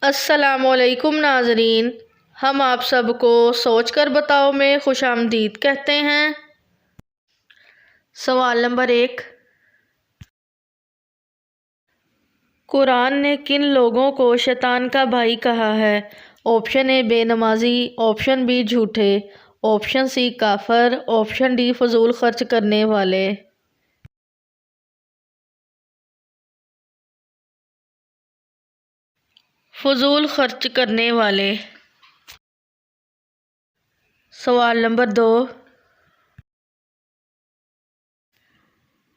अस्सलामुअलैकुम नाज़रीन। हम आप सबको सोच कर बताओ में खुशामदीद कहते हैं। सवाल नंबर 1, कुरान ने किन लोगों को शैतान का भाई कहा है? ऑप्शन ए बेनमाजी, ऑप्शन बी झूठे, ऑप्शन सी काफर, ऑप्शन डी फजूल खर्च करने वाले। फजूल खर्च करने वाले। सवाल नंबर 2,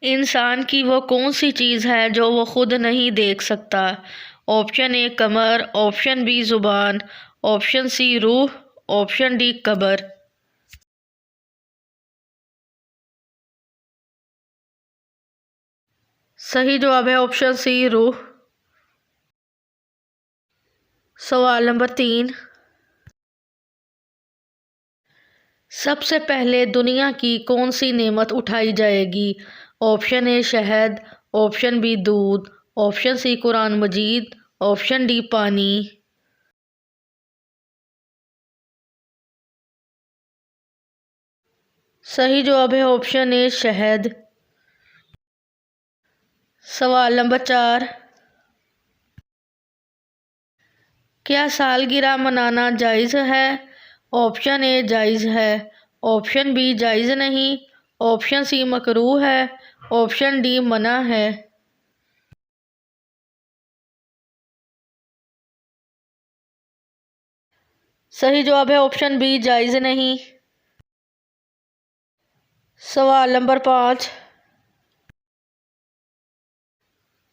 इंसान की वो कौन सी चीज़ है जो वो खुद नहीं देख सकता? ऑप्शन ए कमर, ऑप्शन बी ज़ुबान, ऑप्शन सी रूह, ऑप्शन डी कब्र। सही जवाब है ऑप्शन सी रूह। सवाल नंबर 3, सबसे पहले दुनिया की कौन सी नेमत उठाई जाएगी? ऑप्शन ए शहद, ऑप्शन बी दूध, ऑप्शन सी कुरान मजीद, ऑप्शन डी पानी। सही जवाब है ऑप्शन ए शहद। सवाल नंबर 4, क्या सालगिरह मनाना जायज़ है? ऑप्शन ए जायज़ है, ऑप्शन बी जायज़ नहीं, ऑप्शन सी मकरूह है, ऑप्शन डी मना है। सही जवाब है ऑप्शन बी जायज़ नहीं। सवाल नंबर 5,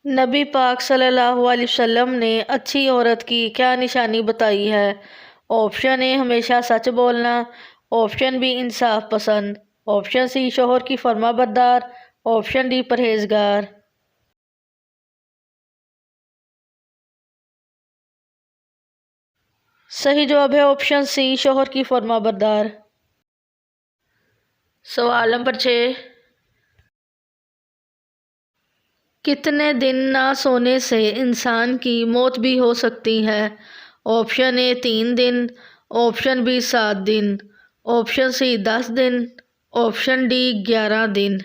नबी पाक सल्लल्लाहु अलैहि वसल्लम ने अच्छी औरत की क्या निशानी बताई है? ऑप्शन ए हमेशा सच बोलना, ऑप्शन बी इंसाफ पसंद, ऑप्शन सी शोहर की फर्माबरदार, ऑप्शन डी परहेजगार। सही जवाब है ऑप्शन सी शोहर की फर्माबरदार। सवाल नंबर 6, कितने दिन ना सोने से इंसान की मौत भी हो सकती है? ऑप्शन ए 3 दिन, ऑप्शन बी 7 दिन, ऑप्शन सी 10 दिन, ऑप्शन डी 11 दिन।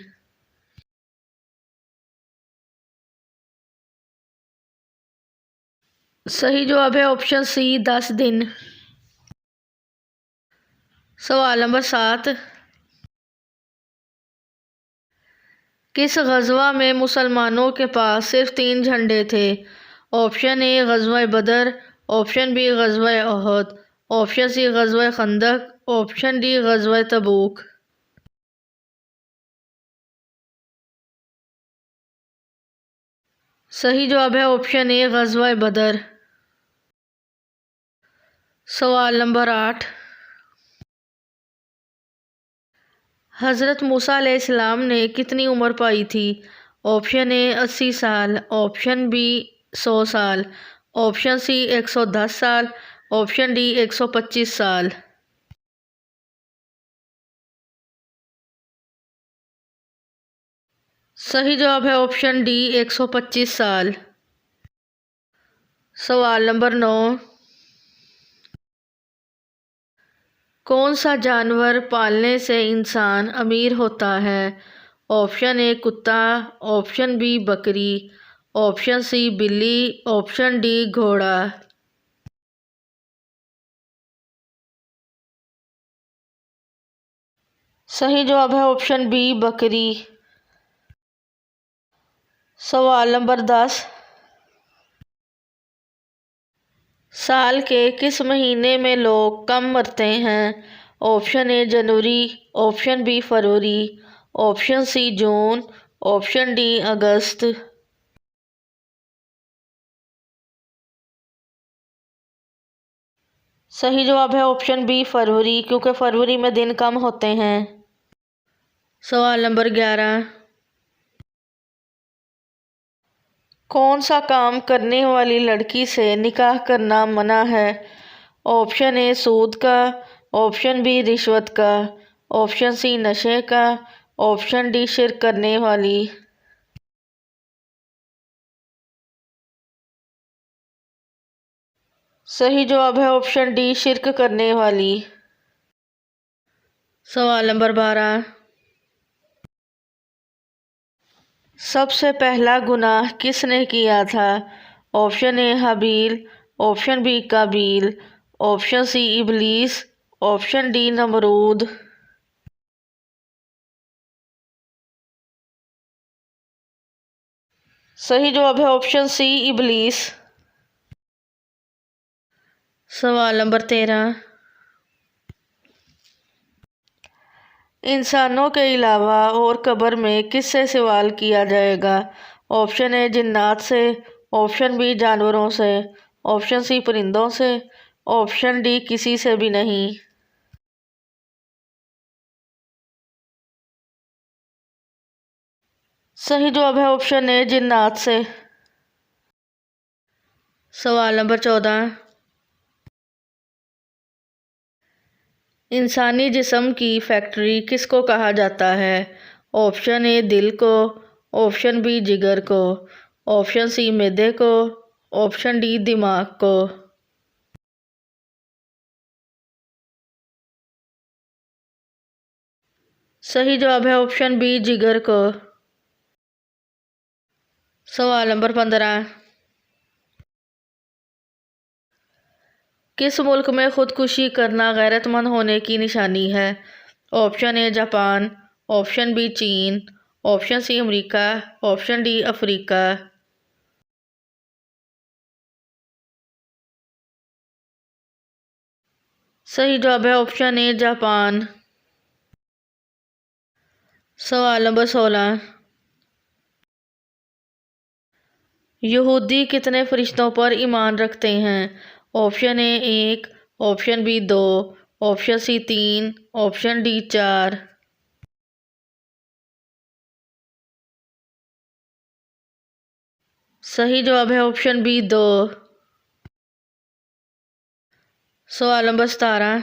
सही जवाब है ऑप्शन सी 10 दिन। सवाल नंबर 7, किस गज़वा में मुसलमानों के पास सिर्फ 3 झंडे थे? ऑप्शन ए गज़वा बदर, ऑप्शन बी गज़वा ओहद, ऑप्शन सी गज़वा खंदक, ऑप्शन डी गज़वा तबूक। सही जवाब है ऑप्शन ए गज़वा बदर। सवाल नंबर 8, हज़रत मूसा अलैहिस्सलाम ने कितनी उम्र पाई थी? ऑप्शन ए 80 साल, ऑप्शन बी 100 साल, ऑप्शन सी 110 साल, ऑप्शन डी 125 साल। सही जवाब है ऑप्शन डी 125 साल। सवाल नंबर 9, कौन सा जानवर पालने से इंसान अमीर होता है? ऑप्शन ए कुत्ता, ऑप्शन बी बकरी, ऑप्शन सी बिल्ली, ऑप्शन डी घोड़ा। सही जवाब है ऑप्शन बी बकरी। सवाल नंबर 10, साल के किस महीने में लोग कम मरते हैं? ऑप्शन ए जनवरी, ऑप्शन बी फरवरी, ऑप्शन सी जून, ऑप्शन डी अगस्त। सही जवाब है ऑप्शन बी फरवरी, क्योंकि फरवरी में दिन कम होते हैं। सवाल नंबर 11, कौन सा काम करने वाली लड़की से निकाह करना मना है? ऑप्शन ए सूद का, ऑप्शन बी रिश्वत का, ऑप्शन सी नशे का, ऑप्शन डी शिर्क करने वाली। सही जवाब है ऑप्शन डी, शिर्क करने वाली। सवाल नंबर 12। सबसे पहला गुनाह किसने किया था? ऑप्शन ए हाबील, ऑप्शन बी काबील, ऑप्शन सी इबलीस, ऑप्शन डी नमरूद। सही जवाब है ऑप्शन सी इबलीस। सवाल नंबर 13। इंसानों के अलावा और कब्र में किससे सवाल किया जाएगा? ऑप्शन ए जिन्नात से, ऑप्शन बी जानवरों से, ऑप्शन सी परिंदों से, ऑप्शन डी किसी से भी नहीं। सही जवाब है ऑप्शन ए जिन्नात से। सवाल नंबर 14। इंसानी जिस्म की फैक्ट्री किसको कहा जाता है? ऑप्शन ए दिल को, ऑप्शन बी जिगर को, ऑप्शन सी मैदे को, ऑप्शन डी दिमाग को। सही जवाब है ऑप्शन बी जिगर को। सवाल नंबर 15। किस मुल्क में खुदकुशी करना गैरतमंद होने की निशानी है? Option A Japan, option B चीन, option C America, option D Africa. सही जवाब है ऑप्शन ए जापान। सवाल नंबर 16। यहूदी कितने फरिश्तों पर ईमान रखते हैं? Option A 1, option B 2, option C 3, option D 4। सही जवाब है ऑप्शन बी 2। सवाल नंबर 17।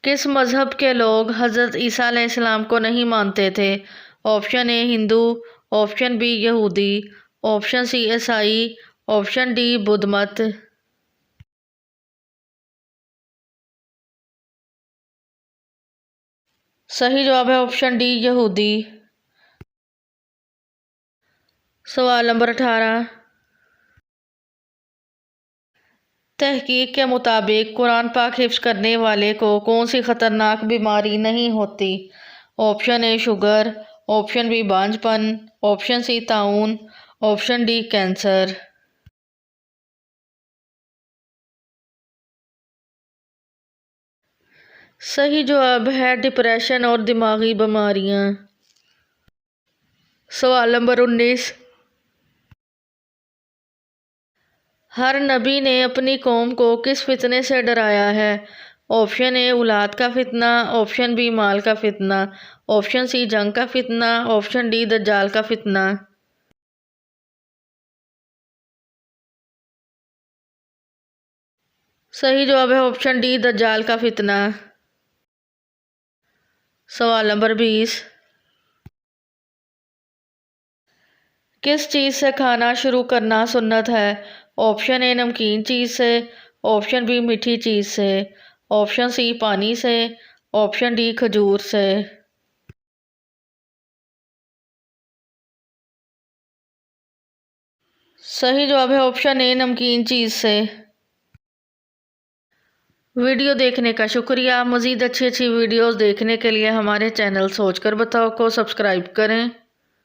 किस मज़हब के लोग हज़रत ईसा अलैहिस्सलाम को नहीं मानते थे? Option A Hindu, option B यहूदी, ऑप्शन सी ईसाई, ऑप्शन डी बुद्ध मत। सही जवाब है ऑप्शन डी यहूदी। सवाल नंबर 18। तहकीक के मुताबिक कुरान पाक हिफ्ज करने वाले को कौन सी ख़तरनाक बीमारी नहीं होती? Option A sugar, option B बांझपन, ऑप्शन सी ताउन, ऑप्शन डी कैंसर। सही जवाब है डिप्रेशन और दिमागी बीमारियां। सवाल नंबर 19। हर नबी ने अपनी कौम को किस फितने से डराया है? ऑप्शन ए औलाद का फितना, ऑप्शन बी माल का फितना, ऑप्शन सी जंग का फितना, ऑप्शन डी दज्जाल का फितना। सही जवाब है ऑप्शन डी दज्जाल का फितना। सवाल नंबर 20। किस चीज़ से खाना शुरू करना सुन्नत है? ऑप्शन ए नमकीन चीज़ से, ऑप्शन बी मीठी चीज़ से, ऑप्शन सी पानी से, ऑप्शन डी खजूर से। सही जवाब है ऑप्शन ए नमकीन चीज़ से। वीडियो देखने का शुक्रिया। मज़ीद अच्छी अच्छी वीडियोस देखने के लिए हमारे चैनल सोच कर बताओ को सब्सक्राइब करें।